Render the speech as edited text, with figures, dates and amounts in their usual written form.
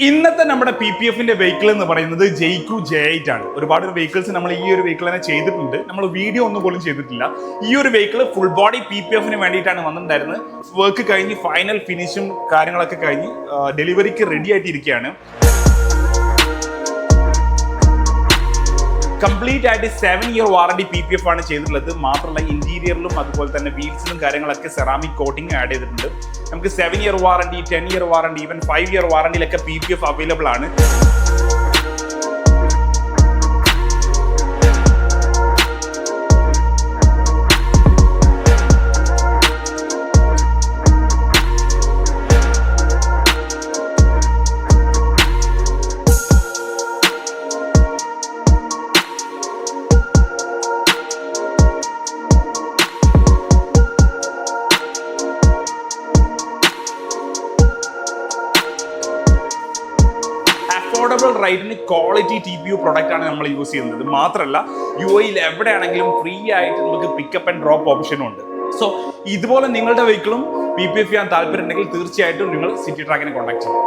ഇന്നത്തെ നമ്മുടെ PPF-ന്റെ വെഹിക്കിൾ എന്ന് പറയുന്നത് ജെയ്ക്കു J8 ആണ്. ഒരുപാട് വെഹിക്കിൾസ് നമ്മൾ ഈ ഒരു വെഹിക്കിൾ തന്നെ ചെയ്തിട്ടുണ്ട്. നമ്മൾ വീഡിയോ ഒന്നും പോലും ചെയ്തിട്ടില്ല. ഈ ഒരു വെഹിക്കിൾ ഫുൾ ബോഡി PPF-ന് വേണ്ടിയിട്ടാണ് വന്നിട്ടുണ്ടായിരുന്നത്. വർക്ക് കഴിഞ്ഞ് ഫൈനൽ ഫിനിഷും കാര്യങ്ങളൊക്കെ കഴിഞ്ഞ് ഡെലിവറിക്ക് റെഡി ആയിട്ടിരിക്കുകയാണ്. കംപ്ലീറ്റ് ആയിട്ട് 7-year വാറണ്ടി PPF ആണ് ചെയ്തിട്ടുള്ളത്. മാത്രമല്ല ഇന്റീരിയറിലും അതുപോലെ തന്നെ വീൽസിലും കാര്യങ്ങളൊക്കെ സെറാമിക് കോട്ടിംഗ് ആഡ് ചെയ്തിട്ടുണ്ട്. നമുക്ക് 7-year warranty, 10-year warranty, even 5-year വാറണ്ടിയിലൊക്കെ PPF available ആണ്. അഫോർഡബിൾ റൈഡിന് ക്വാളിറ്റി TPU പ്രൊഡക്റ്റ് ആണ് നമ്മൾ യൂസ് ചെയ്യുന്നത്. മാത്രമല്ല UAE എവിടെയാണെങ്കിലും ഫ്രീ ആയിട്ട് നമുക്ക് പിക്കപ്പ് ആൻഡ് ഡ്രോപ്പ് ഓപ്ഷനും ഉണ്ട്. സോ ഇതുപോലെ നിങ്ങളുടെ വെഹിക്കിളും PPF ചെയ്യാൻ താല്പര്യം ഉണ്ടെങ്കിൽ തീർച്ചയായിട്ടും നിങ്ങൾ സിറ്റി ട്രാക്കിനെ കോൺടാക്ട് ചെയ്യും.